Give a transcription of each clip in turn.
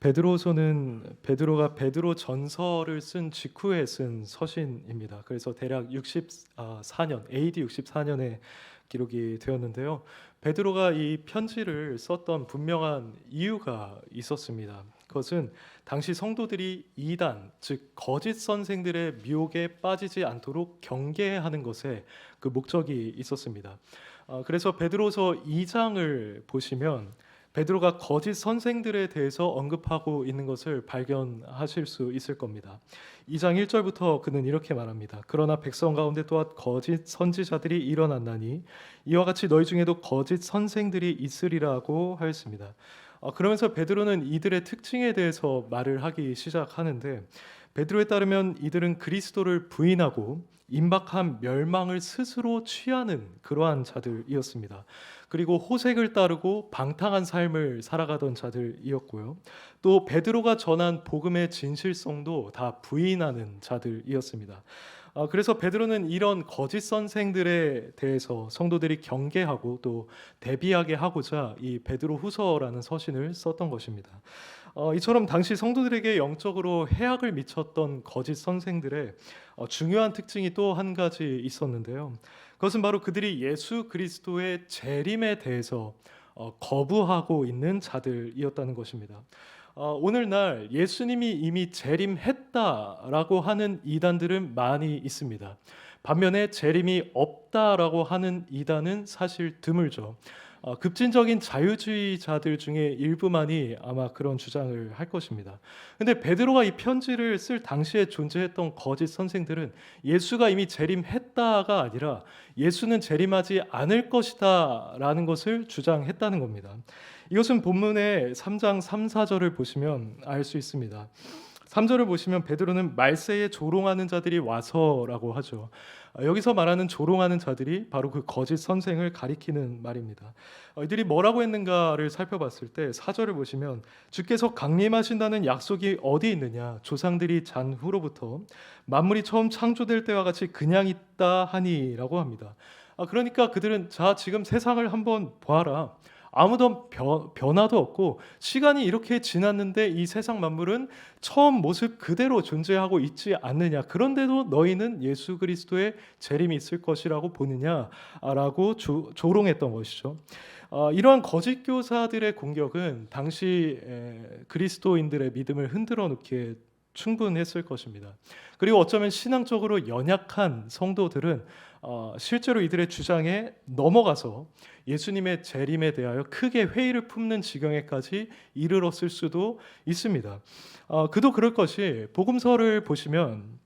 베드로가 베드로 전서를 쓴 직후에 쓴 서신입니다. 그래서 대략 64년 AD 64년에 기록이 되었는데요. 베드로가 이 편지를 썼던 분명한 이유가 있었습니다. 그것은 당시 성도들이 이단, 즉 거짓 선생들의 미혹에 빠지지 않도록 경계하는 것에 그 목적이 있었습니다. 그래서 베드로서 2장을 보시면 베드로가 거짓 선생들에 대해서 언급하고 있는 것을 발견하실 수 있을 겁니다. 2장 1절부터 그는 이렇게 말합니다. 그러나 백성 가운데 또한 거짓 선지자들이 일어났나니 이와 같이 너희 중에도 거짓 선생들이 있으리라고 하였습니다. 그러면서 베드로는 이들의 특징에 대해서 말을 하기 시작하는데, 베드로에 따르면 이들은 그리스도를 부인하고 임박한 멸망을 스스로 취하는 그러한 자들이었습니다. 그리고 호색을 따르고 방탕한 삶을 살아가던 자들이었고요. 또 베드로가 전한 복음의 진실성도 다 부인하는 자들이었습니다. 그래서 베드로는 이런 거짓 선생들에 대해서 성도들이 경계하고 또 대비하게 하고자 이 베드로후서라는 서신을 썼던 것입니다. 이처럼 당시 성도들에게 영적으로 해악을 미쳤던 거짓 선생들의 중요한 특징이 또 한 가지 있었는데요. 그것은 바로 그들이 예수 그리스도의 재림에 대해서 거부하고 있는 자들이었다는 것입니다. 오늘날 예수님이 이미 재림했다라고 하는 이단들은 많이 있습니다. 반면에 재림이 없다라고 하는 이단은 사실 드물죠. 급진적인 자유주의자들 중에 일부만이 아마 그런 주장을 할 것입니다. 근데 베드로가 이 편지를 쓸 당시에 존재했던 거짓 선생들은 예수가 이미 재림했다가 아니라 예수는 재림하지 않을 것이다라는 것을 주장했다는 겁니다. 이것은 본문의 3장 3, 4절을 보시면 알 수 있습니다. 3절을 보시면 베드로는 말세에 조롱하는 자들이 와서라고 하죠. 여기서 말하는 조롱하는 자들이 바로 그 거짓 선생을 가리키는 말입니다. 이들이 뭐라고 했는가를 살펴봤을 때 4절을 보시면 주께서 강림하신다는 약속이 어디 있느냐, 조상들이 잔 후로부터 만물이 처음 창조될 때와 같이 그냥 있다 하니라고 합니다. 그러니까 그들은 자 지금 세상을 한번 보아라. 아무도 변화도 없고 시간이 이렇게 지났는데 이 세상 만물은 처음 모습 그대로 존재하고 있지 않느냐. 그런데도 너희는 예수 그리스도의 재림이 있을 것이라고 보느냐라고 조롱했던 것이죠. 이러한 거짓 교사들의 공격은 당시 그리스도인들의 믿음을 흔들어 놓기에 충분했을 것입니다. 그리고 어쩌면 신앙적으로 연약한 성도들은 실제로 이들의 주장에 넘어가서 예수님의 재림에 대하여 크게 회의를 품는 지경에까지 이르렀을 수도 있습니다. 그도 그럴 것이 복음서를 보시면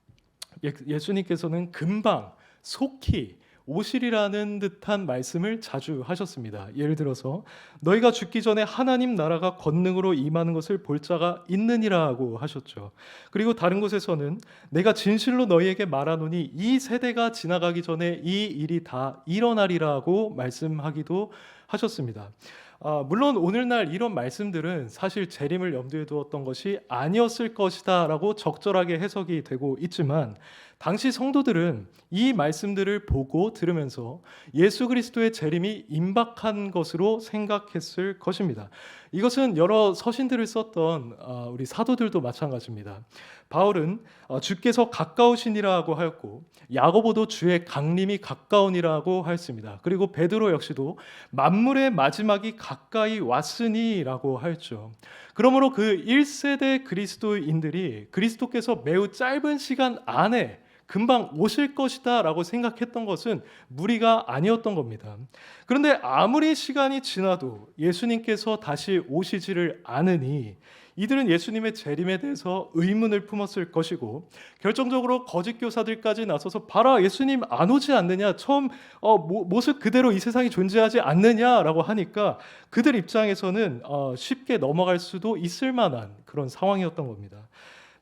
예수님께서는 금방 속히 오시리라는 듯한 말씀을 자주 하셨습니다. 예를 들어서 너희가 죽기 전에 하나님 나라가 권능으로 임하는 것을 볼 자가 있느니라고 하셨죠. 그리고 다른 곳에서는 내가 진실로 너희에게 말하노니 이 세대가 지나가기 전에 이 일이 다 일어나리라고 말씀하기도 하셨습니다. 물론 오늘날 이런 말씀들은 사실 재림을 염두에 두었던 것이 아니었을 것이다 라고 적절하게 해석이 되고 있지만, 당시 성도들은 이 말씀들을 보고 들으면서 예수 그리스도의 재림이 임박한 것으로 생각했을 것입니다. 이것은 여러 서신들을 썼던 우리 사도들도 마찬가지입니다. 바울은 주께서 가까우시니라고 하였고, 야고보도 주의 강림이 가까우니라고 하였습니다. 그리고 베드로 역시도 만물의 마지막이 가까이 왔으니라고 하였죠. 그러므로 그 1세대 그리스도인들이 그리스도께서 매우 짧은 시간 안에 금방 오실 것이다 라고 생각했던 것은 무리가 아니었던 겁니다. 그런데 아무리 시간이 지나도 예수님께서 다시 오시지를 않으니 이들은 예수님의 재림에 대해서 의문을 품었을 것이고, 결정적으로 거짓 교사들까지 나서서 봐라 예수님 안 오지 않느냐, 처음 모습 그대로 이 세상이 존재하지 않느냐라고 하니까 그들 입장에서는 쉽게 넘어갈 수도 있을 만한 그런 상황이었던 겁니다.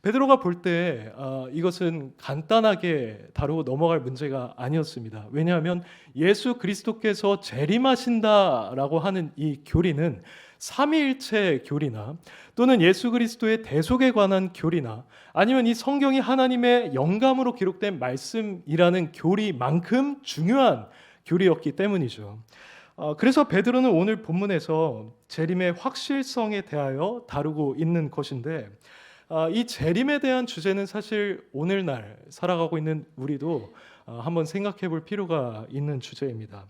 베드로가 볼 때 이것은 간단하게 다루고 넘어갈 문제가 아니었습니다. 왜냐하면 예수 그리스도께서 재림하신다라고 하는 이 교리는 삼위일체 교리나 또는 예수 그리스도의 대속에 관한 교리나 아니면 이 성경이 하나님의 영감으로 기록된 말씀이라는 교리만큼 중요한 교리였기 때문이죠. 그래서 베드로는 오늘 본문에서 재림의 확실성에 대하여 다루고 있는 것인데, 이 재림에 대한 주제는 사실 오늘날 살아가고 있는 우리도 한번 생각해 볼 필요가 있는 주제입니다.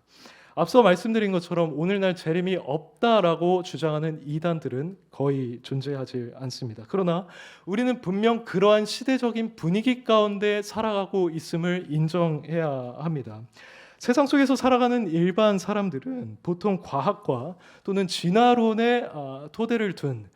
앞서 말씀드린 것처럼 오늘날 재림이 없다라고 주장하는 이단들은 거의 존재하지 않습니다. 그러나 우리는 분명 그러한 시대적인 분위기 가운데 살아가고 있음을 인정해야 합니다. 세상 속에서 살아가는 일반 사람들은 보통 과학과 또는 진화론의 토대를 둔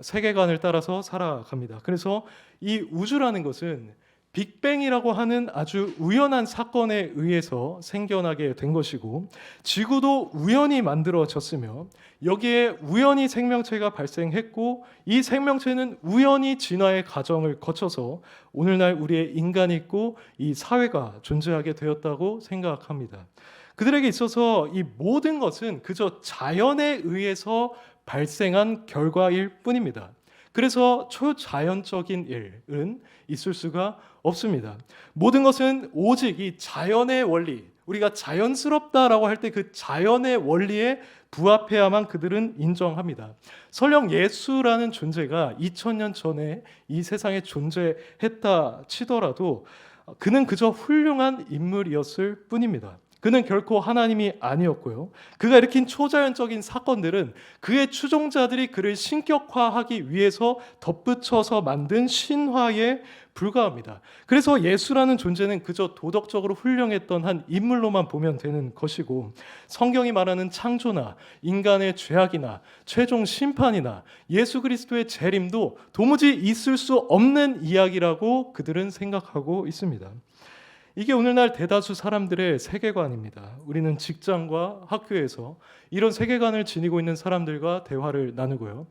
세계관을 따라서 살아갑니다. 그래서 이 우주라는 것은 빅뱅이라고 하는 아주 우연한 사건에 의해서 생겨나게 된 것이고, 지구도 우연히 만들어졌으며 여기에 우연히 생명체가 발생했고, 이 생명체는 우연히 진화의 과정을 거쳐서 오늘날 우리의 인간이 있고 이 사회가 존재하게 되었다고 생각합니다. 그들에게 있어서 이 모든 것은 그저 자연에 의해서 발생한 결과일 뿐입니다. 그래서 초자연적인 일은 있을 수가 없습니다. 모든 것은 오직 이 자연의 원리, 우리가 자연스럽다라고 할 때 그 자연의 원리에 부합해야만 그들은 인정합니다. 설령 예수라는 존재가 2000년 전에 이 세상에 존재했다 치더라도 그는 그저 훌륭한 인물이었을 뿐입니다. 그는 결코 하나님이 아니었고요. 그가 일으킨 초자연적인 사건들은 그의 추종자들이 그를 신격화하기 위해서 덧붙여서 만든 신화에 불과합니다. 그래서 예수라는 존재는 그저 도덕적으로 훌륭했던 한 인물로만 보면 되는 것이고, 성경이 말하는 창조나 인간의 죄악이나 최종 심판이나 예수 그리스도의 재림도 도무지 있을 수 없는 이야기라고 그들은 생각하고 있습니다. 이게 오늘날 대다수 사람들의 세계관입니다. 우리는 직장과 학교에서 이런 세계관을 지니고 있는 사람들과 대화를 나누고요.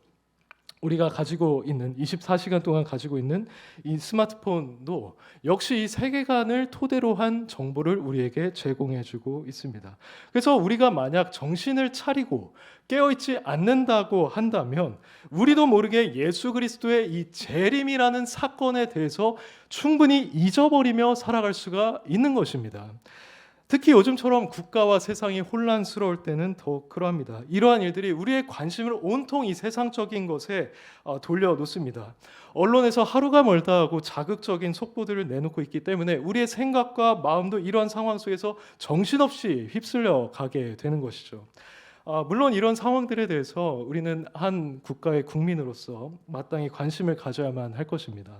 우리가 가지고 있는 24시간 동안 가지고 있는 이 스마트폰도 역시 이 세계관을 토대로 한 정보를 우리에게 제공해주고 있습니다. 그래서 우리가 만약 정신을 차리고 깨어있지 않는다고 한다면 우리도 모르게 예수 그리스도의 이 재림이라는 사건에 대해서 충분히 잊어버리며 살아갈 수가 있는 것입니다. 특히 요즘처럼 국가와 세상이 혼란스러울 때는 더욱 그러합니다. 이러한 일들이 우리의 관심을 온통 이 세상적인 것에 돌려놓습니다. 언론에서 하루가 멀다 하고 자극적인 속보들을 내놓고 있기 때문에 우리의 생각과 마음도 이러한 상황 속에서 정신없이 휩쓸려 가게 되는 것이죠. 물론 이런 상황들에 대해서 우리는 한 국가의 국민으로서 마땅히 관심을 가져야만 할 것입니다.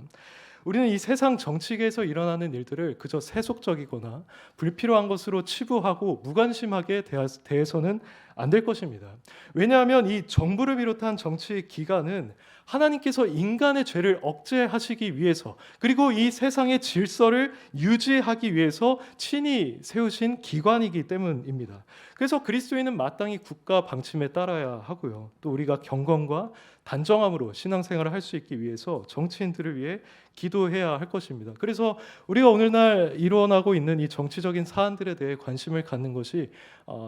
우리는 이 세상 정치계에서 일어나는 일들을 그저 세속적이거나 불필요한 것으로 치부하고 무관심하게 대해서는 안 될 것입니다. 왜냐하면 이 정부를 비롯한 정치 기관은 하나님께서 인간의 죄를 억제하시기 위해서, 그리고 이 세상의 질서를 유지하기 위해서 친히 세우신 기관이기 때문입니다. 그래서 그리스도인은 마땅히 국가 방침에 따라야 하고요. 또 우리가 경건과 단정함으로 신앙생활을 할 수 있기 위해서 정치인들을 위해 기도해야 할 것입니다. 그래서 우리가 오늘날 일어나고 있는 이 정치적인 사안들에 대해 관심을 갖는 것이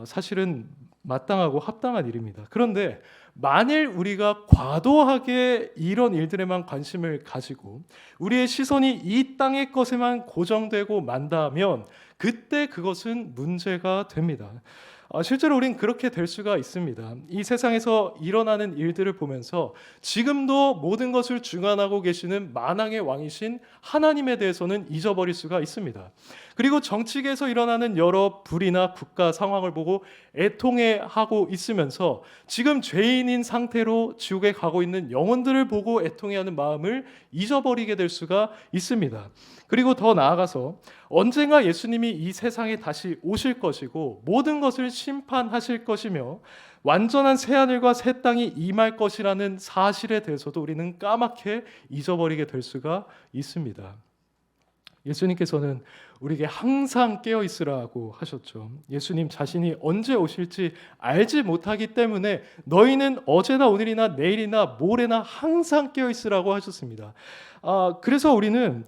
사실은 마땅하고 합당한 일입니다. 그런데 만일 우리가 과도하게 이런 일들에만 관심을 가지고 우리의 시선이 이 땅의 것에만 고정되고 만다면 그때 그것은 문제가 됩니다. 실제로 우린 그렇게 될 수가 있습니다. 이 세상에서 일어나는 일들을 보면서 지금도 모든 것을 주관하고 계시는 만왕의 왕이신 하나님에 대해서는 잊어버릴 수가 있습니다. 그리고 정치계에서 일어나는 여러 불이나 국가 상황을 보고 애통해하고 있으면서 지금 죄인인 상태로 지옥에 가고 있는 영혼들을 보고 애통해하는 마음을 잊어버리게 될 수가 있습니다. 그리고 더 나아가서 언젠가 예수님이 이 세상에 다시 오실 것이고 모든 것을 심판하실 것이며 완전한 새하늘과 새 땅이 임할 것이라는 사실에 대해서도 우리는 까맣게 잊어버리게 될 수가 있습니다. 예수님께서는 우리에게 항상 깨어 있으라고 하셨죠. 예수님 자신이 언제 오실지 알지 못하기 때문에 너희는 어제나 오늘이나 내일이나 모레나 항상 깨어 있으라고 하셨습니다. 그래서 우리는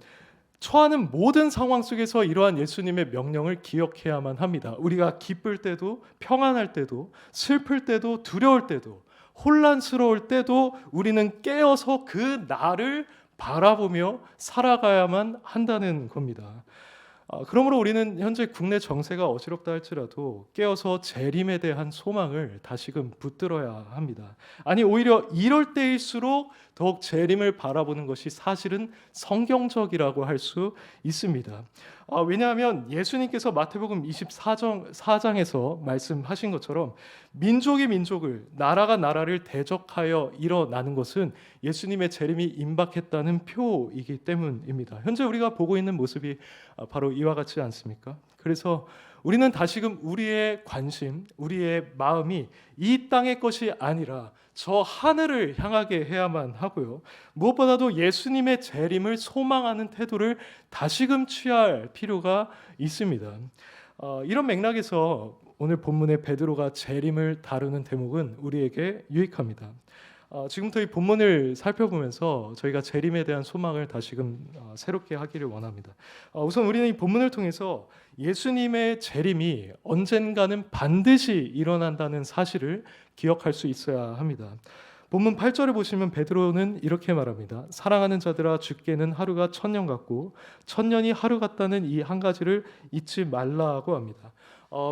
처하는 모든 상황 속에서 이러한 예수님의 명령을 기억해야만 합니다. 우리가 기쁠 때도, 평안할 때도, 슬플 때도, 두려울 때도, 혼란스러울 때도 우리는 깨어서 그 날을 바라보며 살아가야만 한다는 겁니다. 그러므로 우리는 현재 국내 정세가 어지럽다 할지라도 깨어서 재림에 대한 소망을 다시금 붙들어야 합니다. 아니 오히려 이럴 때일수록 더욱 재림을 바라보는 것이 사실은 성경적이라고 할 수 있습니다. 왜냐하면 예수님께서 마태복음 24장에서 말씀하신 것처럼 민족이 민족을, 나라가 나라를 대적하여 일어나는 것은 예수님의 재림이 임박했다는 표이기 때문입니다. 현재 우리가 보고 있는 모습이 바로 이와 같지 않습니까? 그래서 우리는 다시금 우리의 관심, 우리의 마음이 이 땅의 것이 아니라 저 하늘을 향하게 해야만 하고요. 무엇보다도 예수님의 재림을 소망하는 태도를 다시금 취할 필요가 있습니다. 이런 맥락에서 오늘 본문의 베드로가 재림을 다루는 대목은 우리에게 유익합니다. 지금부터 이 본문을 살펴보면서 저희가 재림에 대한 소망을 다시금 새롭게 하기를 원합니다. 우선 우리는 이 본문을 통해서 예수님의 재림이 언젠가는 반드시 일어난다는 사실을 기억할 수 있어야 합니다. 본문 8절을 보시면 베드로는 이렇게 말합니다. 사랑하는 자들아, 주께는 하루가 천년 같고 천년이 하루 같다는 이 한 가지를 잊지 말라고 합니다.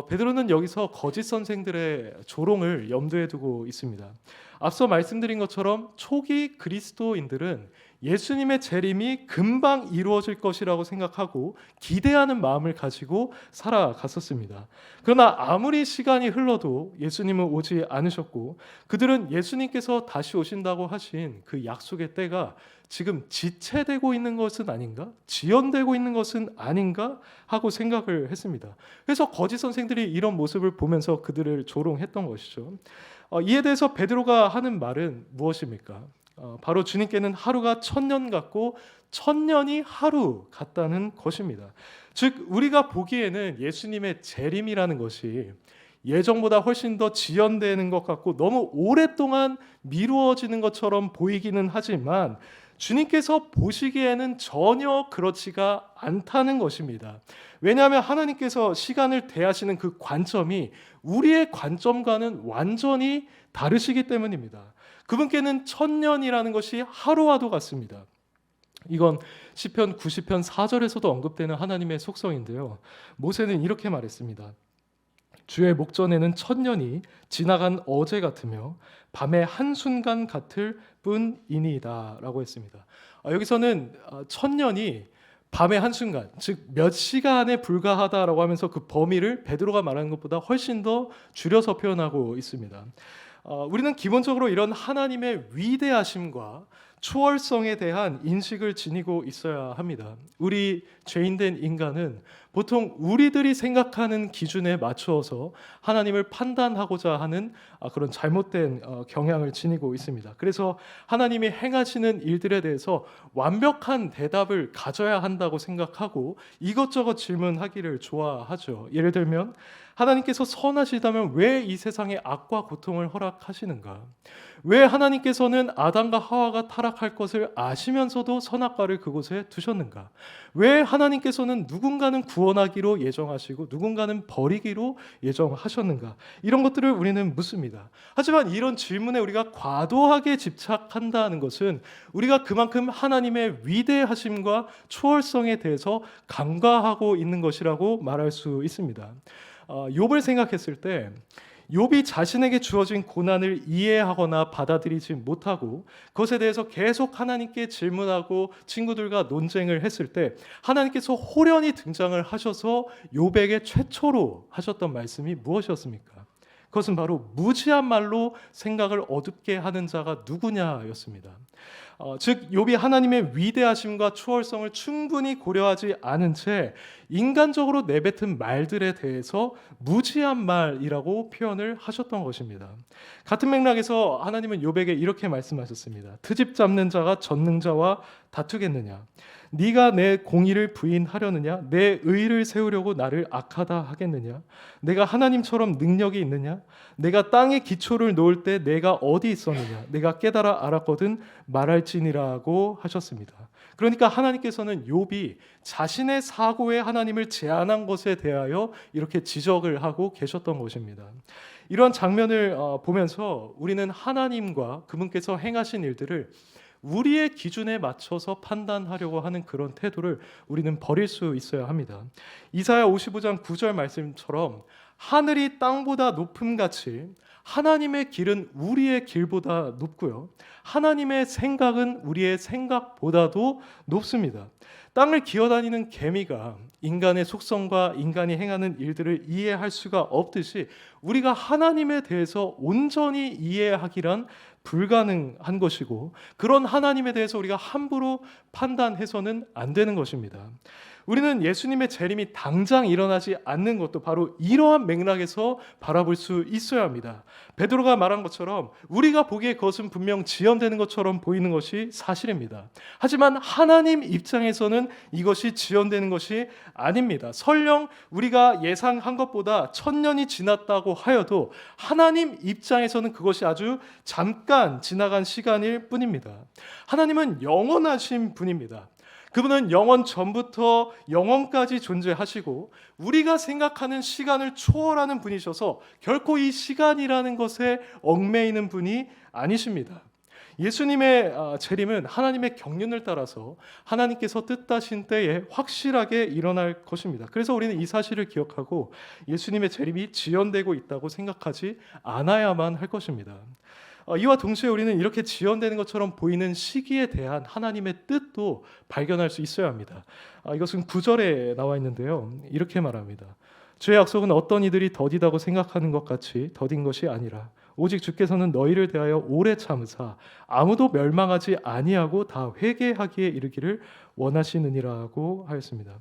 베드로는 여기서 거짓 선생들의 조롱을 염두에 두고 있습니다. 앞서 말씀드린 것처럼 초기 그리스도인들은 예수님의 재림이 금방 이루어질 것이라고 생각하고 기대하는 마음을 가지고 살아갔었습니다. 그러나 아무리 시간이 흘러도 예수님은 오지 않으셨고 그들은 예수님께서 다시 오신다고 하신 그 약속의 때가 지금 지체되고 있는 것은 아닌가? 지연되고 있는 것은 아닌가? 하고 생각을 했습니다. 그래서 거짓 선생들이 이런 모습을 보면서 그들을 조롱했던 것이죠. 이에 대해서 베드로가 하는 말은 무엇입니까? 바로 주님께는 하루가 천년 같고 천년이 하루 같다는 것입니다. 즉 우리가 보기에는 예수님의 재림이라는 것이 예정보다 훨씬 더 지연되는 것 같고 너무 오랫동안 미루어지는 것처럼 보이기는 하지만 주님께서 보시기에는 전혀 그렇지가 않다는 것입니다. 왜냐하면 하나님께서 시간을 대하시는 그 관점이 우리의 관점과는 완전히 다르시기 때문입니다. 그분께는 천년이라는 것이 하루와도 같습니다. 이건 시편 90편 4절에서도 언급되는 하나님의 속성인데요. 모세는 이렇게 말했습니다. 주의 목전에는 천년이 지나간 어제 같으며 밤의 한순간 같을 뿐이니이다 라고 했습니다. 여기서는 천년이 밤의 한순간, 즉 몇 시간에 불과하다라고 하면서 그 범위를 베드로가 말하는 것보다 훨씬 더 줄여서 표현하고 있습니다. 우리는 기본적으로 이런 하나님의 위대하심과 초월성에 대한 인식을 지니고 있어야 합니다. 우리 죄인된 인간은 보통 우리들이 생각하는 기준에 맞추어서 하나님을 판단하고자 하는 그런 잘못된 경향을 지니고 있습니다. 그래서 하나님이 행하시는 일들에 대해서 완벽한 대답을 가져야 한다고 생각하고 이것저것 질문하기를 좋아하죠. 예를 들면 하나님께서 선하시다면 왜 이 세상에 악과 고통을 허락하시는가? 왜 하나님께서는 아담과 하와가 타락할 것을 아시면서도 선악과를 그곳에 두셨는가? 왜 하나님께서는 누군가는 구원하기로 예정하시고 누군가는 버리기로 예정하셨는가? 이런 것들을 우리는 묻습니다. 하지만 이런 질문에 우리가 과도하게 집착한다는 것은 우리가 그만큼 하나님의 위대하심과 초월성에 대해서 간과하고 있는 것이라고 말할 수 있습니다. 욥을 생각했을 때 욥이 자신에게 주어진 고난을 이해하거나 받아들이지 못하고 그것에 대해서 계속 하나님께 질문하고 친구들과 논쟁을 했을 때 하나님께서 호련히 등장을 하셔서 욥에게 최초로 하셨던 말씀이 무엇이었습니까? 그것은 바로 무지한 말로 생각을 어둡게 하는 자가 누구냐였습니다. 즉 욥이 하나님의 위대하심과 초월성을 충분히 고려하지 않은 채 인간적으로 내뱉은 말들에 대해서 무지한 말이라고 표현을 하셨던 것입니다. 같은 맥락에서 하나님은 욥에게 이렇게 말씀하셨습니다. 트집 잡는 자가 전능자와 다투겠느냐? 네가 내 공의를 부인하려느냐? 내 의를 세우려고 나를 악하다 하겠느냐? 내가 하나님처럼 능력이 있느냐? 내가 땅에 기초를 놓을 때 내가 어디 있었느냐? 내가 깨달아 알았거든 말할지니라고 하셨습니다. 그러니까 하나님께서는 욥이 자신의 사고에 하나님을 제안한 것에 대하여 이렇게 지적을 하고 계셨던 것입니다. 이런 장면을 보면서 우리는 하나님과 그분께서 행하신 일들을 우리의 기준에 맞춰서 판단하려고 하는 그런 태도를 우리는 버릴 수 있어야 합니다. 이사야 55장 9절 말씀처럼 하늘이 땅보다 높음 같이 하나님의 길은 우리의 길보다 높고요. 하나님의 생각은 우리의 생각보다도 높습니다. 땅을 기어다니는 개미가 인간의 속성과 인간이 행하는 일들을 이해할 수가 없듯이 우리가 하나님에 대해서 온전히 이해하기란 불가능한 것이고, 그런 하나님에 대해서 우리가 함부로 판단해서는 안 되는 것입니다. 우리는 예수님의 재림이 당장 일어나지 않는 것도 바로 이러한 맥락에서 바라볼 수 있어야 합니다. 베드로가 말한 것처럼 우리가 보기에 그것은 분명 지연되는 것처럼 보이는 것이 사실입니다. 하지만 하나님 입장에서는 이것이 지연되는 것이 아닙니다. 설령 우리가 예상한 것보다 1000년이 지났다고 하여도 하나님 입장에서는 그것이 아주 잠깐 지나간 시간일 뿐입니다. 하나님은 영원하신 분입니다. 그분은 영원 전부터 영원까지 존재하시고 우리가 생각하는 시간을 초월하는 분이셔서 결코 이 시간이라는 것에 얽매이는 분이 아니십니다. 예수님의 재림은 하나님의 경륜을 따라서 하나님께서 뜻하신 때에 확실하게 일어날 것입니다. 그래서 우리는 이 사실을 기억하고 예수님의 재림이 지연되고 있다고 생각하지 않아야만 할 것입니다. 이와 동시에 우리는 이렇게 지연되는 것처럼 보이는 시기에 대한 하나님의 뜻도 발견할 수 있어야 합니다. 이것은 9절에 나와 있는데요. 이렇게 말합니다. 주의 약속은 어떤 이들이 더디다고 생각하는 것 같이 더딘 것이 아니라 오직 주께서는 너희를 대하여 오래 참으사 아무도 멸망하지 아니하고 다 회개하기에 이르기를 원하시느니라고 하였습니다.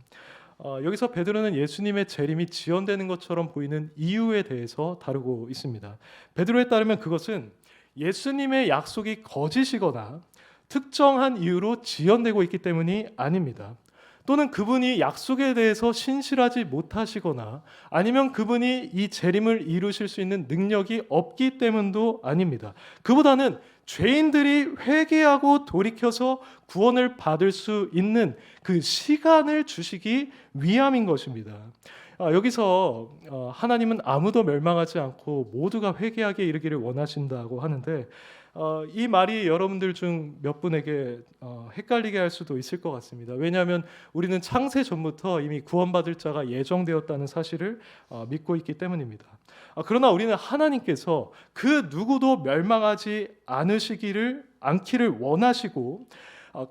여기서 베드로는 예수님의 재림이 지연되는 것처럼 보이는 이유에 대해서 다루고 있습니다. 베드로에 따르면 그것은 예수님의 약속이 거짓이거나 특정한 이유로 지연되고 있기 때문이 아닙니다. 또는 그분이 약속에 대해서 신실하지 못하시거나 아니면 그분이 이 재림을 이루실 수 있는 능력이 없기 때문도 아닙니다. 그보다는 죄인들이 회개하고 돌이켜서 구원을 받을 수 있는 그 시간을 주시기 위함인 것입니다. 여기서 하나님은 아무도 멸망하지 않고 모두가 회개하게 이르기를 원하신다고 하는데 이 말이 여러분들 중 몇 분에게 헷갈리게 할 수도 있을 것 같습니다. 왜냐하면 우리는 창세 전부터 이미 구원받을 자가 예정되었다는 사실을 믿고 있기 때문입니다. 그러나 우리는 하나님께서 그 누구도 멸망하지 않기를 원하시고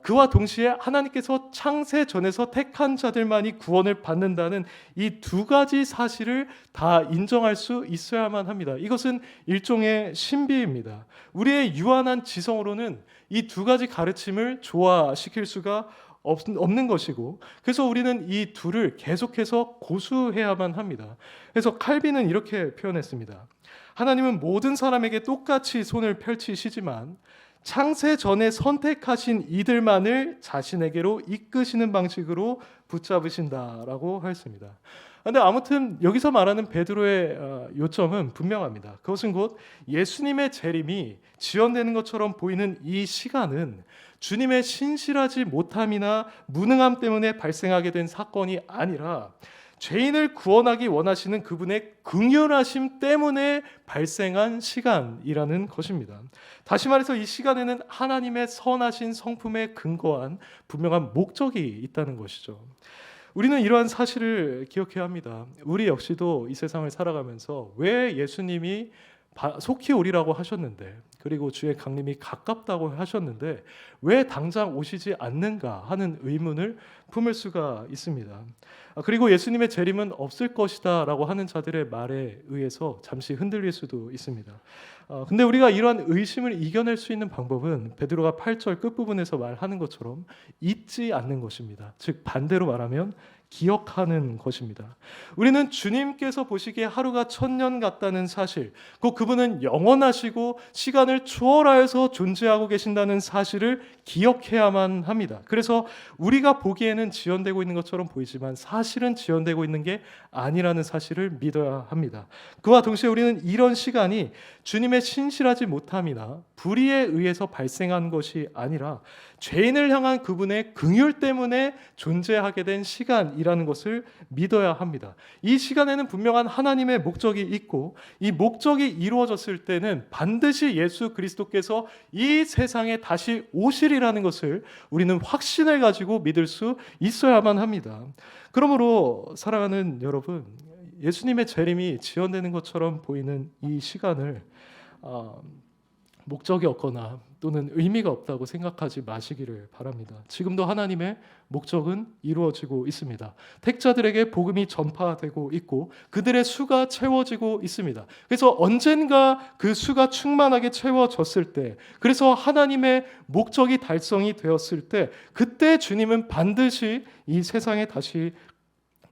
그와 동시에 하나님께서 창세 전에서 택한 자들만이 구원을 받는다는 이 두 가지 사실을 다 인정할 수 있어야만 합니다. 이것은 일종의 신비입니다. 우리의 유한한 지성으로는 이 두 가지 가르침을 조화시킬 수가 없는 것이고, 그래서 우리는 이 둘을 계속해서 고수해야만 합니다. 그래서 칼빈은 이렇게 표현했습니다. 하나님은 모든 사람에게 똑같이 손을 펼치시지만 창세 전에 선택하신 이들만을 자신에게로 이끄시는 방식으로 붙잡으신다라고 하였습니다. 그런데 아무튼 여기서 말하는 베드로의 요점은 분명합니다. 그것은 곧 예수님의 재림이 지연되는 것처럼 보이는 이 시간은 주님의 신실하지 못함이나 무능함 때문에 발생하게 된 사건이 아니라 죄인을 구원하기 원하시는 그분의 긍휼하심 때문에 발생한 시간이라는 것입니다. 다시 말해서 이 시간에는 하나님의 선하신 성품에 근거한 분명한 목적이 있다는 것이죠. 우리는 이러한 사실을 기억해야 합니다. 우리 역시도 이 세상을 살아가면서 왜 예수님이 속히 오리라고 하셨는데, 그리고 주의 강림이 가깝다고 하셨는데 왜 당장 오시지 않는가 하는 의문을 품을 수가 있습니다. 그리고 예수님의 재림은 없을 것이다 라고 하는 자들의 말에 의해서 잠시 흔들릴 수도 있습니다. 근데 우리가 이러한 의심을 이겨낼 수 있는 방법은 베드로가 8절 끝부분에서 말하는 것처럼 잊지 않는 것입니다. 즉 반대로 말하면 기억하는 것입니다. 우리는 주님께서 보시기에 하루가 1000년 같다는 사실, 곧 그분은 영원하시고 시간을 초월하여서 존재하고 계신다는 사실을 기억해야만 합니다. 그래서 우리가 보기에는 지연되고 있는 것처럼 보이지만 사실은 지연되고 있는 게 아니라는 사실을 믿어야 합니다. 그와 동시에 우리는 이런 시간이 주님의 신실하지 못함이나 불의에 의해서 발생한 것이 아니라 죄인을 향한 그분의 긍휼 때문에 존재하게 된 시간이라는 시간이라는 것을 믿어야 합니다. 이 시간에는 분명한 하나님의 목적이 있고 이 목적이 이루어졌을 때는 반드시 예수 그리스도께서 이 세상에 다시 오시리라는 것을 우리는 확신을 가지고 믿을 수 있어야만 합니다. 그러므로 사랑하는 여러분, 예수님의 재림이 지연되는 것처럼 보이는 이 시간을 목적이 없거나 또는 의미가 없다고 생각하지 마시기를 바랍니다. 지금도 하나님의 목적은 이루어지고 있습니다. 택자들에게 복음이 전파되고 있고 그들의 수가 채워지고 있습니다. 그래서 언젠가 그 수가 충만하게 채워졌을 때, 그래서 하나님의 목적이 달성이 되었을 때, 그때 주님은 반드시 이 세상에 다시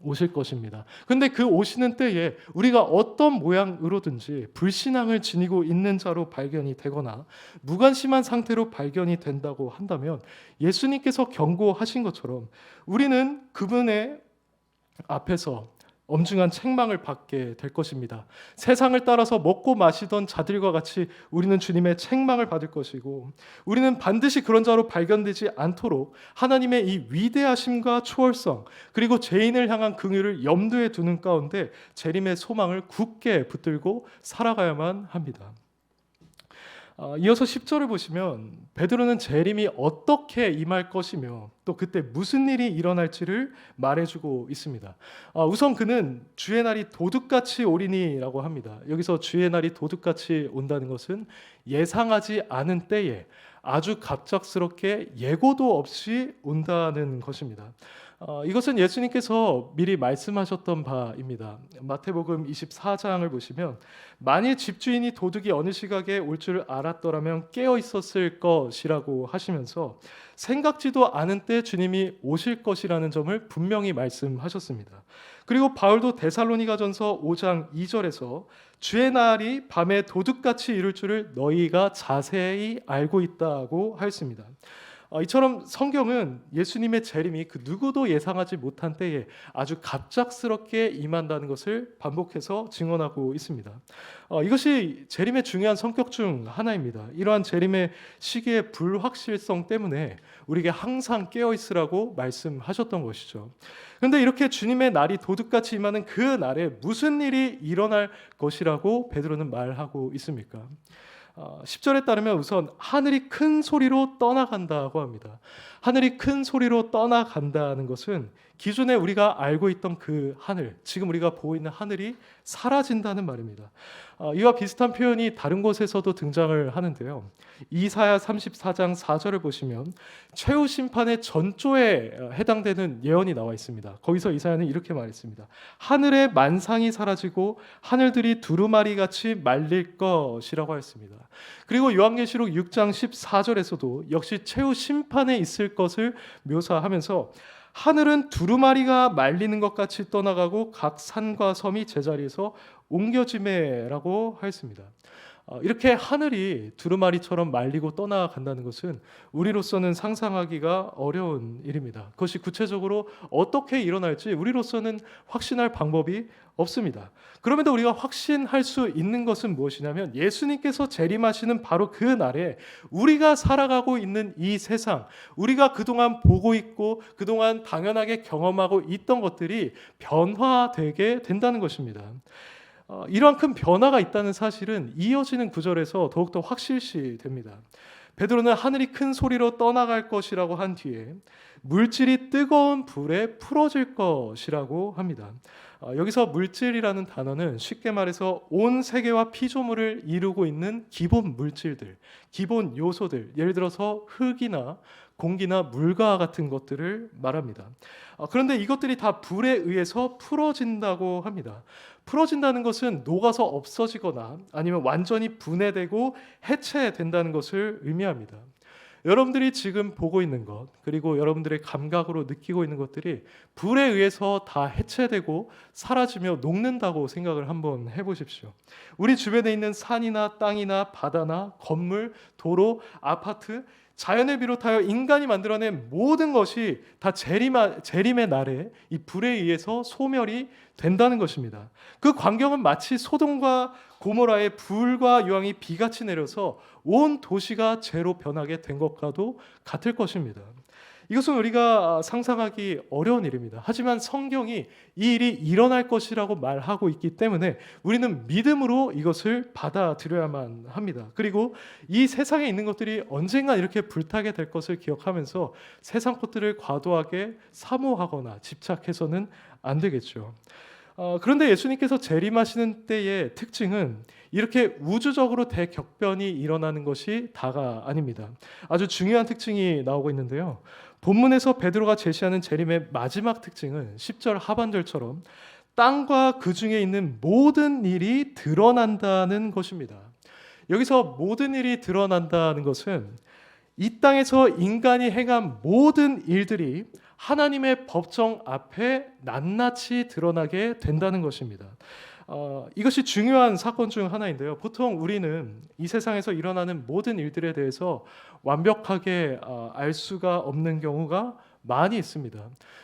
오실 것입니다. 그런데 그 오시는 때에 우리가 어떤 모양으로든지 불신앙을 지니고 있는 자로 발견이 되거나 무관심한 상태로 발견이 된다고 한다면 예수님께서 경고하신 것처럼 우리는 그분의 앞에서 엄중한 책망을 받게 될 것입니다. 세상을 따라서 먹고 마시던 자들과 같이 우리는 주님의 책망을 받을 것이고, 우리는 반드시 그런 자로 발견되지 않도록 하나님의 이 위대하심과 초월성, 그리고 죄인을 향한 긍휼을 염두에 두는 가운데 재림의 소망을 굳게 붙들고 살아가야만 합니다. 이어서 10절을 보시면 베드로는 재림이 어떻게 임할 것이며 또 그때 무슨 일이 일어날지를 말해주고 있습니다. 우선 그는 주의 날이 도둑같이 오리니라고 합니다. 여기서 주의 날이 도둑같이 온다는 것은 예상하지 않은 때에 아주 갑작스럽게 예고도 없이 온다는 것입니다. 이것은 예수님께서 미리 말씀하셨던 바입니다. 마태복음 24장을 보시면 만일 집주인이 도둑이 어느 시각에 올 줄 알았더라면 깨어 있었을 것이라고 하시면서 생각지도 않은 때 주님이 오실 것이라는 점을 분명히 말씀하셨습니다. 그리고 바울도 데살로니가전서 5장 2절에서 주의 날이 밤에 도둑같이 이룰 줄을 너희가 자세히 알고 있다고 하였습니다. 이처럼 성경은 예수님의 재림이 그 누구도 예상하지 못한 때에 아주 갑작스럽게 임한다는 것을 반복해서 증언하고 있습니다. 이것이 재림의 중요한 성격 중 하나입니다. 이러한 재림의 시기의 불확실성 때문에 우리에게 항상 깨어 있으라고 말씀하셨던 것이죠. 그런데 이렇게 주님의 날이 도둑같이 임하는 그 날에 무슨 일이 일어날 것이라고 베드로는 말하고 있습니까? 10절에 따르면 우선 하늘이 큰 소리로 떠나간다고 합니다. 하늘이 큰 소리로 떠나간다는 것은 기존에 우리가 알고 있던 그 하늘, 지금 우리가 보고 있는 하늘이 사라진다는 말입니다. 이와 비슷한 표현이 다른 곳에서도 등장을 하는데요. 이사야 34장 4절을 보시면 최후 심판의 전조에 해당되는 예언이 나와 있습니다. 거기서 이사야는 이렇게 말했습니다. 하늘의 만상이 사라지고 하늘들이 두루마리같이 말릴 것이라고 했습니다. 그리고 요한계시록 6장 14절에서도 역시 최후 심판에 있을 것을 묘사하면서 하늘은 두루마리가 말리는 것 같이 떠나가고 각 산과 섬이 제자리에서 옮겨지매라고 하였습니다. 이렇게 하늘이 두루마리처럼 말리고 떠나간다는 것은 우리로서는 상상하기가 어려운 일입니다. 그것이 구체적으로 어떻게 일어날지 우리로서는 확신할 방법이 없습니다. 그럼에도 우리가 확신할 수 있는 것은 무엇이냐면 예수님께서 재림하시는 바로 그 날에 우리가 살아가고 있는 이 세상, 우리가 그동안 보고 있고 그동안 당연하게 경험하고 있던 것들이 변화되게 된다는 것입니다. 이러한 큰 변화가 있다는 사실은 이어지는 구절에서 더욱더 확실시 됩니다. 베드로는 하늘이 큰 소리로 떠나갈 것이라고 한 뒤에 물질이 뜨거운 불에 풀어질 것이라고 합니다. 여기서 물질이라는 단어는 쉽게 말해서 온 세계와 피조물을 이루고 있는 기본 물질들, 기본 요소들, 예를 들어서 흙이나 공기나 물과 같은 것들을 말합니다. 그런데 이것들이 다 불에 의해서 풀어진다고 합니다. 풀어진다는 것은 녹아서 없어지거나 아니면 완전히 분해되고 해체된다는 것을 의미합니다. 여러분들이 지금 보고 있는 것, 그리고 여러분들의 감각으로 느끼고 있는 것들이 불에 의해서 다 해체되고 사라지며 녹는다고 생각을 한번 해보십시오. 우리 주변에 있는 산이나 땅이나 바다나 건물, 도로, 아파트, 자연을 비롯하여 인간이 만들어낸 모든 것이 다 재림의 날에 이 불에 의해서 소멸이 된다는 것입니다. 그 광경은 마치 소돔과 고모라의 불과 유황이 비같이 내려서 온 도시가 재로 변하게 된 것과도 같을 것입니다. 이것은 우리가 상상하기 어려운 일입니다. 하지만 성경이 이 일이 일어날 것이라고 말하고 있기 때문에 우리는 믿음으로 이것을 받아들여야만 합니다. 그리고 이 세상에 있는 것들이 언젠가 이렇게 불타게 될 것을 기억하면서 세상 것들을 과도하게 사모하거나 집착해서는 안 되겠죠. 그런데 예수님께서 재림하시는 때의 특징은 이렇게 우주적으로 대격변이 일어나는 것이 다가 아닙니다. 아주 중요한 특징이 나오고 있는데요. 본문에서 베드로가 제시하는 재림의 마지막 특징은 10절 하반절처럼 땅과 그 중에 있는 모든 일이 드러난다는 것입니다. 여기서 모든 일이 드러난다는 것은 이 땅에서 인간이 행한 모든 일들이 하나님의 법정 앞에 낱낱이 드러나게 된다는 것입니다. 이것이 중요한 사건 중 하나인데요. 보통 우리는 이 세상에서 일어나는 모든 일들에 대해서 완벽하게 알 수가 없는 경우가 많이 있습니다.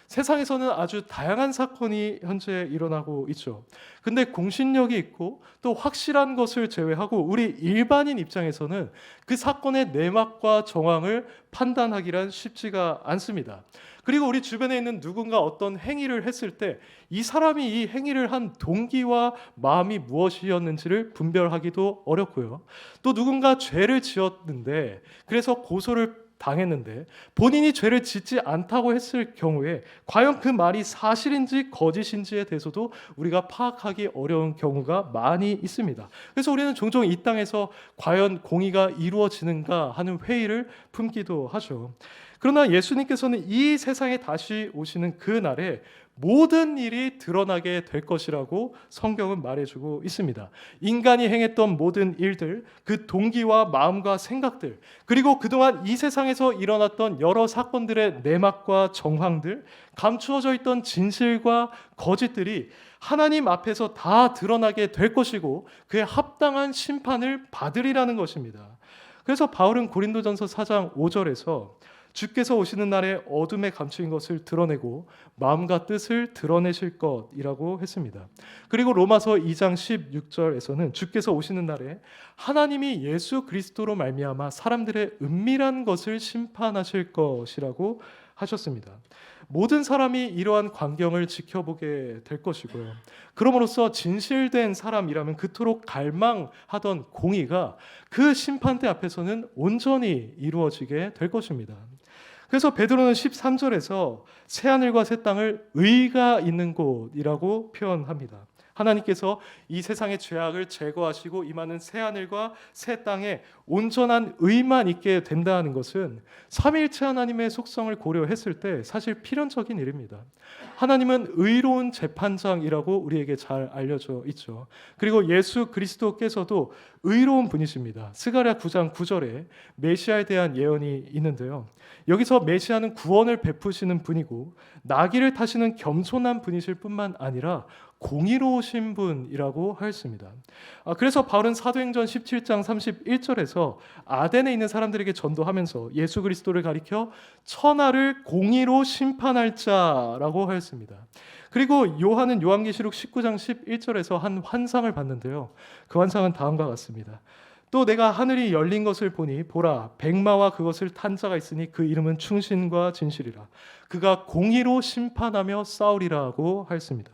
세상에서는 아주 다양한 사건이 현재 일어나고 있죠. 근데 공신력이 있고 또 확실한 것을 제외하고 우리 일반인 입장에서는 그 사건의 내막과 정황을 판단하기란 쉽지가 않습니다. 그리고 우리 주변에 있는 누군가 어떤 행위를 했을 때 이 사람이 이 행위를 한 동기와 마음이 무엇이었는지를 분별하기도 어렵고요. 또 누군가 죄를 지었는데 그래서 고소를 당했는데 본인이 죄를 짓지 않다고 했을 경우에 과연 그 말이 사실인지 거짓인지에 대해서도 우리가 파악하기 어려운 경우가 많이 있습니다. 그래서 우리는 종종 이 땅에서 과연 공의가 이루어지는가 하는 회의를 품기도 하죠. 그러나 예수님께서는 이 세상에 다시 오시는 그 날에 모든 일이 드러나게 될 것이라고 성경은 말해주고 있습니다. 인간이 행했던 모든 일들, 그 동기와 마음과 생각들, 그리고 그동안 이 세상에서 일어났던 여러 사건들의 내막과 정황들, 감추어져 있던 진실과 거짓들이 하나님 앞에서 다 드러나게 될 것이고 그에 합당한 심판을 받으리라는 것입니다. 그래서 바울은 고린도전서 4장 5절에서 주께서 오시는 날에 어둠에 감추인 것을 드러내고 마음과 뜻을 드러내실 것이라고 했습니다. 그리고 로마서 2장 16절에서는 주께서 오시는 날에 하나님이 예수 그리스도로 말미암아 사람들의 은밀한 것을 심판하실 것이라고 하셨습니다. 모든 사람이 이러한 광경을 지켜보게 될 것이고요. 그럼으로써 진실된 사람이라면 그토록 갈망하던 공의가 그 심판대 앞에서는 온전히 이루어지게 될 것입니다. 그래서 베드로는 13절에서 새하늘과 새 땅을 의가 있는 곳이라고 표현합니다. 하나님께서 이 세상의 죄악을 제거하시고 임하는 새하늘과 새 땅에 온전한 의만 있게 된다는 것은 삼위일체 하나님의 속성을 고려했을 때 사실 필연적인 일입니다. 하나님은 의로운 재판장이라고 우리에게 잘 알려져 있죠. 그리고 예수 그리스도께서도 의로운 분이십니다. 스가랴 9장 9절에 메시아에 대한 예언이 있는데요. 여기서 메시아는 구원을 베푸시는 분이고 나귀를 타시는 겸손한 분이실 뿐만 아니라 공의로우신 분이라고 하였습니다. 그래서 바울은 사도행전 17장 31절에서 아덴에 있는 사람들에게 전도하면서 예수 그리스도를 가리켜 천하를 공의로 심판할 자라고 하였습니다. 그리고 요한은 요한계시록 19장 11절에서 한 환상을 봤는데요. 그 환상은 다음과 같습니다. 또 내가 하늘이 열린 것을 보니 보라 백마와 그것을 탄 자가 있으니 그 이름은 충신과 진실이라 그가 공의로 심판하며 싸우리라고 하였습니다.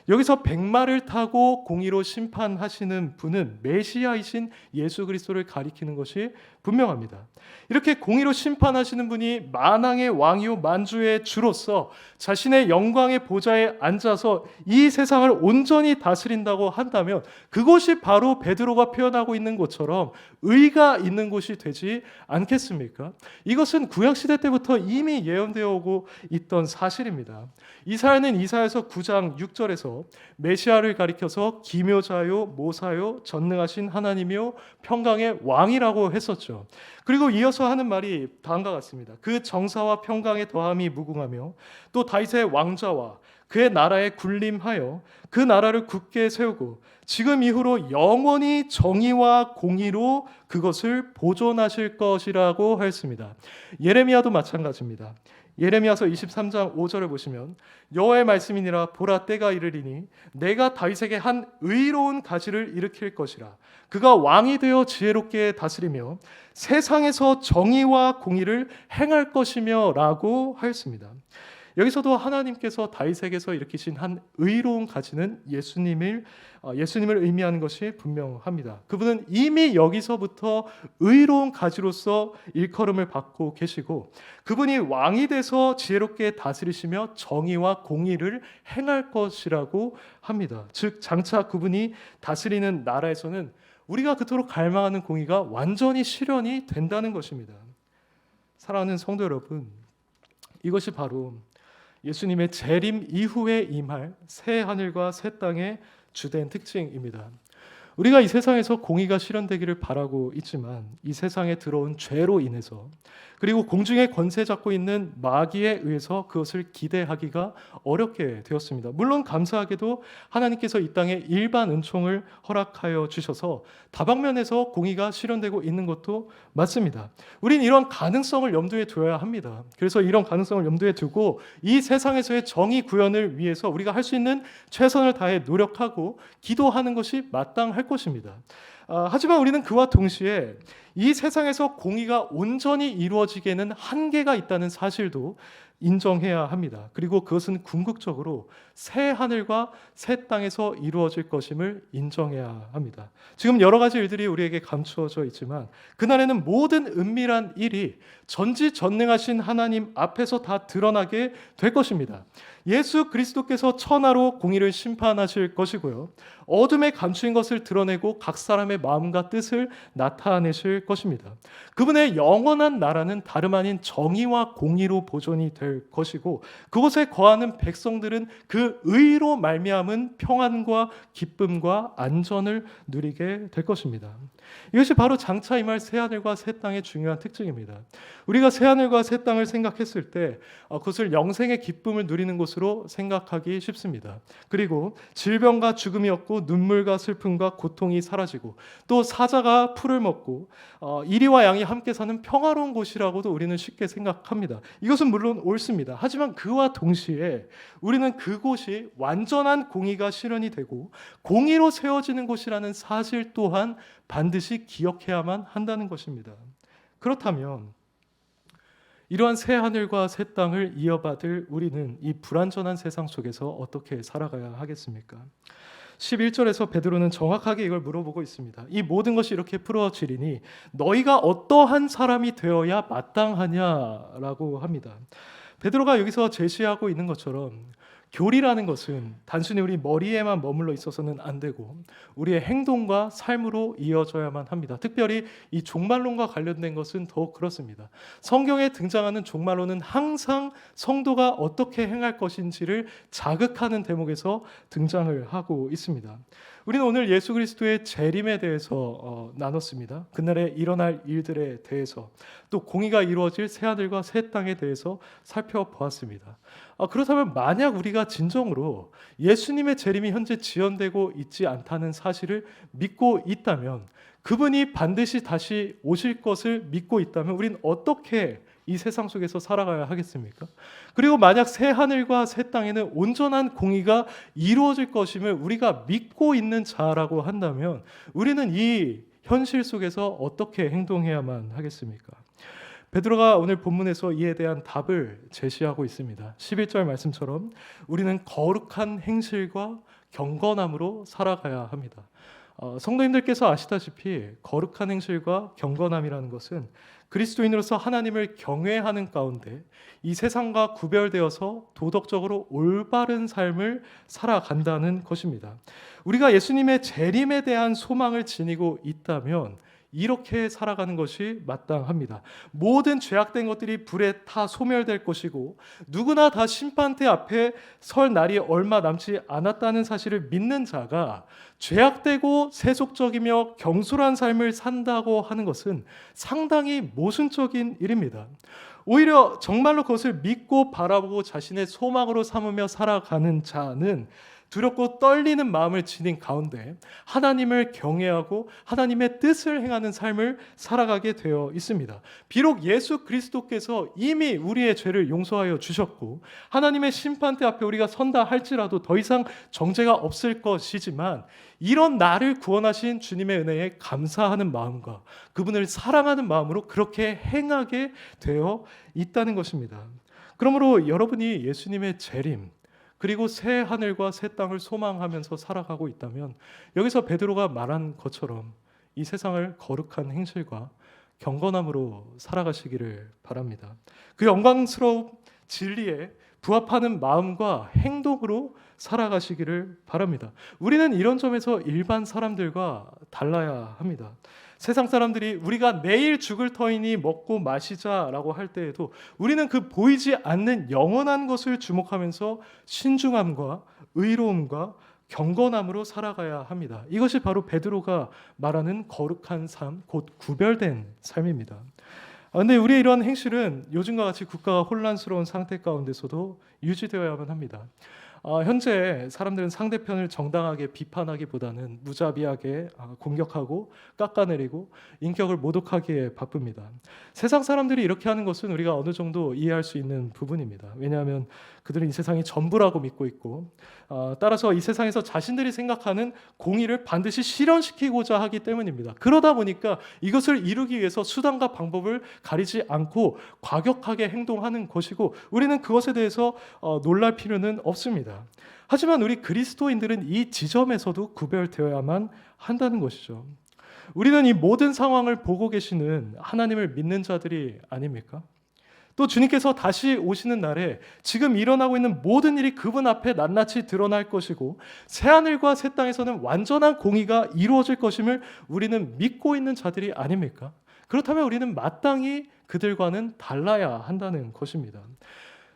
여기서 백마를 타고 공의로 심판하시는 분은 메시아이신 예수 그리스도를 가리키는 것이 분명합니다. 이렇게 공의로 심판하시는 분이 만왕의 왕이요 만주의 주로서 자신의 영광의 보좌에 앉아서 이 세상을 온전히 다스린다고 한다면 그것이 바로 베드로가 표현하고 있는 것처럼 의가 있는 곳이 되지 않겠습니까? 이것은 구약시대 때부터 이미 예언되어 오고 있던 사실입니다. 이사야는 이사야서 9장 6절에서 메시아를 가리켜서 기묘자요 모사요 전능하신 하나님이요 평강의 왕이라고 했었죠. 그리고 이어서 하는 말이 다음과 같습니다. 그 정사와 평강의 더함이 무궁하며 또 다윗의 왕좌와 그의 나라에 군림하여 그 나라를 굳게 세우고 지금 이후로 영원히 정의와 공의로 그것을 보존하실 것이라고 하였습니다. 예레미야도 마찬가지입니다. 예레미야서 23장 5절을 보시면 여호와의 말씀이니라 보라 때가 이르리니 내가 다윗에게 한 의로운 가지를 일으킬 것이라 그가 왕이 되어 지혜롭게 다스리며 세상에서 정의와 공의를 행할 것이며 라고 하였습니다. 여기서도 하나님께서 다윗에게서 일으키신 한 의로운 가지는 예수님을 의미하는 것이 분명합니다. 그분은 이미 여기서부터 의로운 가지로서 일컬음을 받고 계시고 그분이 왕이 돼서 지혜롭게 다스리시며 정의와 공의를 행할 것이라고 합니다. 즉 장차 그분이 다스리는 나라에서는 우리가 그토록 갈망하는 공의가 완전히 실현이 된다는 것입니다. 사랑하는 성도 여러분, 이것이 바로 예수님의 재림 이후에 임할 새 하늘과 새 땅의 주된 특징입니다. 우리가 이 세상에서 공의가 실현되기를 바라고 있지만 이 세상에 들어온 죄로 인해서 그리고 공중의 권세 잡고 있는 마귀에 의해서 그것을 기대하기가 어렵게 되었습니다. 물론 감사하게도 하나님께서 이 땅에 일반 은총을 허락하여 주셔서 다방면에서 공의가 실현되고 있는 것도 맞습니다. 우린 이런 가능성을 염두에 둬야 합니다. 그래서 이런 가능성을 염두에 두고 이 세상에서의 정의 구현을 위해서 우리가 할 수 있는 최선을 다해 노력하고 기도하는 것이 마땅할 것입니다. 하지만 우리는 그와 동시에 이 세상에서 공의가 온전히 이루어지기에는 한계가 있다는 사실도 인정해야 합니다. 그리고 그것은 궁극적으로 새 하늘과 새 땅에서 이루어질 것임을 인정해야 합니다. 지금 여러 가지 일들이 우리에게 감추어져 있지만 그날에는 모든 은밀한 일이 전지전능하신 하나님 앞에서 다 드러나게 될 것입니다. 예수 그리스도께서 천하로 공의를 심판하실 것이고요. 어둠에 감추인 것을 드러내고 각 사람의 마음과 뜻을 나타내실 것입니다. 그분의 영원한 나라는 다름 아닌 정의와 공의로 보존이 될 것이고 그곳에 거하는 백성들은 그 의로 말미암은 평안과 기쁨과 안전을 누리게 될 것입니다. 이것이 바로 장차 임할 새하늘과 새 땅의 중요한 특징입니다. 우리가 새하늘과 새 땅을 생각했을 때 그것을 영생의 기쁨을 누리는 곳으로 생각하기 쉽습니다. 그리고 질병과 죽음이 없고 눈물과 슬픔과 고통이 사라지고 또 사자가 풀을 먹고 이리와 양이 함께 사는 평화로운 곳이라고도 우리는 쉽게 생각합니다. 이것은 물론 옳습니다. 하지만 그와 동시에 우리는 그곳이 완전한 공의가 실현이 되고 공의로 세워지는 곳이라는 사실 또한 반드시 기억해야만 한다는 것입니다. 그렇다면 이러한 새 하늘과 새 땅을 이어받을 우리는 이 불완전한 세상 속에서 어떻게 살아가야 하겠습니까? 11절에서 베드로는 정확하게 이걸 물어보고 있습니다. 이 모든 것이 이렇게 풀어지리니 너희가 어떠한 사람이 되어야 마땅하냐라고 합니다. 베드로가 여기서 제시하고 있는 것처럼 교리라는 것은 단순히 우리 머리에만 머물러 있어서는 안 되고 우리의 행동과 삶으로 이어져야만 합니다. 특별히 이 종말론과 관련된 것은 더욱 그렇습니다. 성경에 등장하는 종말론은 항상 성도가 어떻게 행할 것인지를 자극하는 대목에서 등장을 하고 있습니다. 우리는 오늘 예수 그리스도의 재림에 대해서 나눴습니다. 그날에 일어날 일들에 대해서 또 공의가 이루어질 새하늘과 새 땅에 대해서 살펴보았습니다. 그렇다면 만약 우리가 진정으로 예수님의 재림이 현재 지연되고 있지 않다는 사실을 믿고 있다면 그분이 반드시 다시 오실 것을 믿고 있다면 우리는 어떻게 이 세상 속에서 살아가야 하겠습니까? 그리고 만약 새 하늘과 새 땅에는 온전한 공의가 이루어질 것임을 우리가 믿고 있는 자라고 한다면 우리는 이 현실 속에서 어떻게 행동해야만 하겠습니까? 베드로가 오늘 본문에서 이에 대한 답을 제시하고 있습니다. 11절 말씀처럼 우리는 거룩한 행실과 경건함으로 살아가야 합니다. 성도님들께서 아시다시피 거룩한 행실과 경건함이라는 것은 그리스도인으로서 하나님을 경외하는 가운데 이 세상과 구별되어서 도덕적으로 올바른 삶을 살아간다는 것입니다. 우리가 예수님의 재림에 대한 소망을 지니고 있다면 이렇게 살아가는 것이 마땅합니다. 모든 죄악된 것들이 불에 타 소멸될 것이고 누구나 다 심판대 앞에 설 날이 얼마 남지 않았다는 사실을 믿는 자가 죄악되고 세속적이며 경솔한 삶을 산다고 하는 것은 상당히 모순적인 일입니다. 오히려 정말로 그것을 믿고 바라보고 자신의 소망으로 삼으며 살아가는 자는 두렵고 떨리는 마음을 지닌 가운데 하나님을 경외하고 하나님의 뜻을 행하는 삶을 살아가게 되어 있습니다. 비록 예수 그리스도께서 이미 우리의 죄를 용서하여 주셨고 하나님의 심판대 앞에 우리가 선다 할지라도 더 이상 정죄가 없을 것이지만 이런 나를 구원하신 주님의 은혜에 감사하는 마음과 그분을 사랑하는 마음으로 그렇게 행하게 되어 있다는 것입니다. 그러므로 여러분이 예수님의 재림 그리고 새 하늘과 새 땅을 소망하면서 살아가고 있다면 여기서 베드로가 말한 것처럼 이 세상을 거룩한 행실과 경건함으로 살아가시기를 바랍니다. 그 영광스러운 진리에 부합하는 마음과 행동으로 살아가시기를 바랍니다. 우리는 이런 점에서 일반 사람들과 달라야 합니다. 세상 사람들이 우리가 내일 죽을 터이니 먹고 마시자라고 할 때에도 우리는 그 보이지 않는 영원한 것을 주목하면서 신중함과 의로움과 경건함으로 살아가야 합니다. 이것이 바로 베드로가 말하는 거룩한 삶, 곧 구별된 삶입니다. 그런데 우리의 이런 행실은 요즘과 같이 국가가 혼란스러운 상태 가운데서도 유지되어야만 합니다. 현재 사람들은 상대편을 정당하게 비판하기보다는 무자비하게 공격하고 깎아내리고 인격을 모독하기에 바쁩니다. 세상 사람들이 이렇게 하는 것은 우리가 어느 정도 이해할 수 있는 부분입니다. 왜냐하면 그들은 이 세상이 전부라고 믿고 있고 따라서 이 세상에서 자신들이 생각하는 공의를 반드시 실현시키고자 하기 때문입니다. 그러다 보니까 이것을 이루기 위해서 수단과 방법을 가리지 않고 과격하게 행동하는 것이고 우리는 그것에 대해서 놀랄 필요는 없습니다. 하지만 우리 그리스도인들은 이 지점에서도 구별되어야만 한다는 것이죠. 우리는 이 모든 상황을 보고 계시는 하나님을 믿는 자들이 아닙니까? 또 주님께서 다시 오시는 날에 지금 일어나고 있는 모든 일이 그분 앞에 낱낱이 드러날 것이고 새하늘과 새 땅에서는 완전한 공의가 이루어질 것임을 우리는 믿고 있는 자들이 아닙니까? 그렇다면 우리는 마땅히 그들과는 달라야 한다는 것입니다.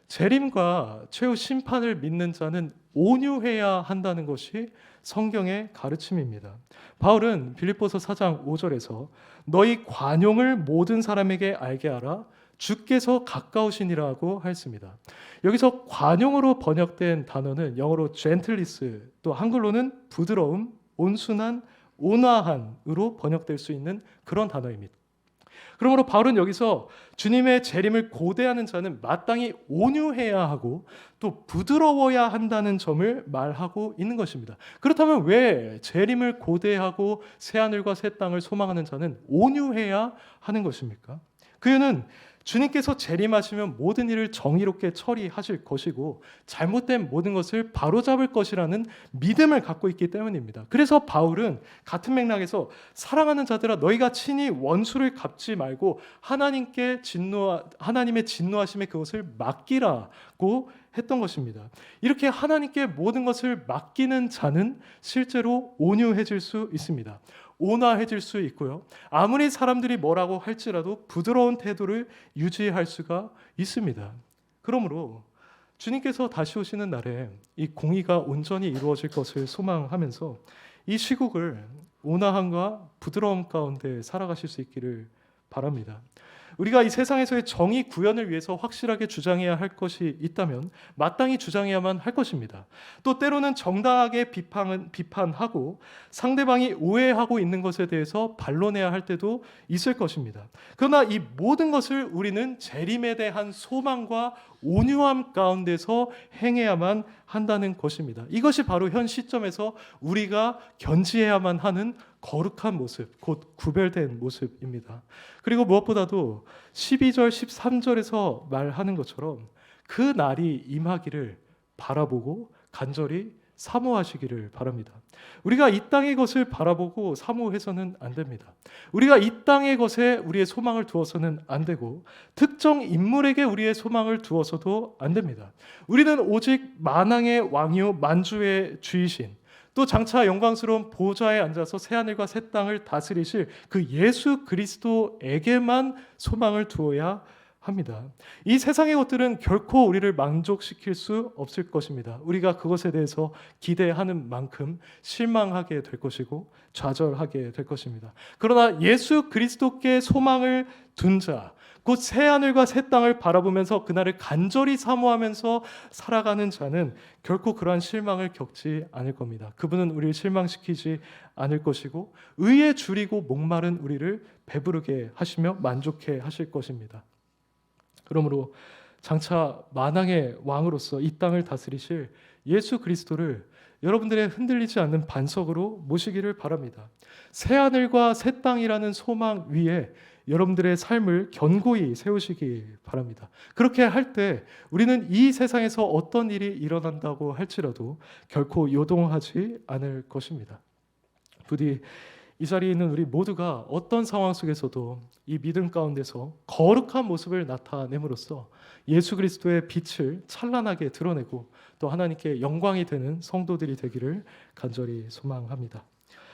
재림과 최후 심판을 믿는 자는 온유해야 한다는 것이 성경의 가르침입니다. 바울은 빌립보서 4장 5절에서 너희 관용을 모든 사람에게 알게 하라 주께서 가까우시니라고 했습니다. 여기서 관용으로 번역된 단어는 영어로 gentleness, 또 한글로는 부드러움, 온순한, 온화한으로 번역될 수 있는 그런 단어입니다. 그러므로 바울은 여기서 주님의 재림을 고대하는 자는 마땅히 온유해야 하고 또 부드러워야 한다는 점을 말하고 있는 것입니다. 그렇다면 왜 재림을 고대하고 새하늘과 새 땅을 소망하는 자는 온유해야 하는 것입니까? 그 이유는 주님께서 재림하시면 모든 일을 정의롭게 처리하실 것이고 잘못된 모든 것을 바로잡을 것이라는 믿음을 갖고 있기 때문입니다. 그래서 바울은 같은 맥락에서 사랑하는 자들아 너희가 친히 원수를 갚지 말고 하나님의 진노하심에 그것을 맡기라고 했던 것입니다. 이렇게 하나님께 모든 것을 맡기는 자는 실제로 온유해질 수 있습니다. 온화해질 수 있고요. 아무리 사람들이 뭐라고 할지라도 부드러운 태도를 유지할 수가 있습니다. 그러므로 주님께서 다시 오시는 날에 이 공의가 온전히 이루어질 것을 소망하면서 이 시국을 온화함과 부드러움 가운데 살아가실 수 있기를 바랍니다. 우리가 이 세상에서의 정의 구현을 위해서 확실하게 주장해야 할 것이 있다면 마땅히 주장해야만 할 것입니다. 또 때로는 정당하게 비판하고 상대방이 오해하고 있는 것에 대해서 반론해야 할 때도 있을 것입니다. 그러나 이 모든 것을 우리는 재림에 대한 소망과 온유함 가운데서 행해야만 한다는 것입니다. 이것이 바로 현 시점에서 우리가 견지해야만 하는 거룩한 모습, 곧 구별된 모습입니다. 그리고 무엇보다도 12절, 13절에서 말하는 것처럼 그 날이 임하기를 바라보고 간절히 사모하시기를 바랍니다. 우리가 이 땅의 것을 바라보고 사모해서는 안 됩니다. 우리가 이 땅의 것에 우리의 소망을 두어서는 안 되고 특정 인물에게 우리의 소망을 두어서도 안 됩니다. 우리는 오직 만왕의 왕이요 만주의 주이신 또 장차 영광스러운 보좌에 앉아서 새하늘과 새 땅을 다스리실 그 예수 그리스도에게만 소망을 두어야 합니다. 이 세상의 것들은 결코 우리를 만족시킬 수 없을 것입니다. 우리가 그것에 대해서 기대하는 만큼 실망하게 될 것이고 좌절하게 될 것입니다. 그러나 예수 그리스도께 소망을 둔 자, 곧 새 하늘과 새 땅을 바라보면서 그날을 간절히 사모하면서 살아가는 자는 결코 그러한 실망을 겪지 않을 겁니다. 그분은 우리를 실망시키지 않을 것이고 의에 줄이고 목마른 우리를 배부르게 하시며 만족해 하실 것입니다. 그러므로 장차 만왕의 왕으로서 이 땅을 다스리실 예수 그리스도를 여러분들의 흔들리지 않는 반석으로 모시기를 바랍니다. 새 하늘과 새 땅이라는 소망 위에 여러분들의 삶을 견고히 세우시기 바랍니다. 그렇게 할 때 우리는 이 세상에서 어떤 일이 일어난다고 할지라도 결코 요동하지 않을 것입니다. 부디 이 자리에 있는 우리 모두가 어떤 상황 속에서도 이 믿음 가운데서 거룩한 모습을 나타냄으로써 예수 그리스도의 빛을 찬란하게 드러내고 또 하나님께 영광이 되는 성도들이 되기를 간절히 소망합니다.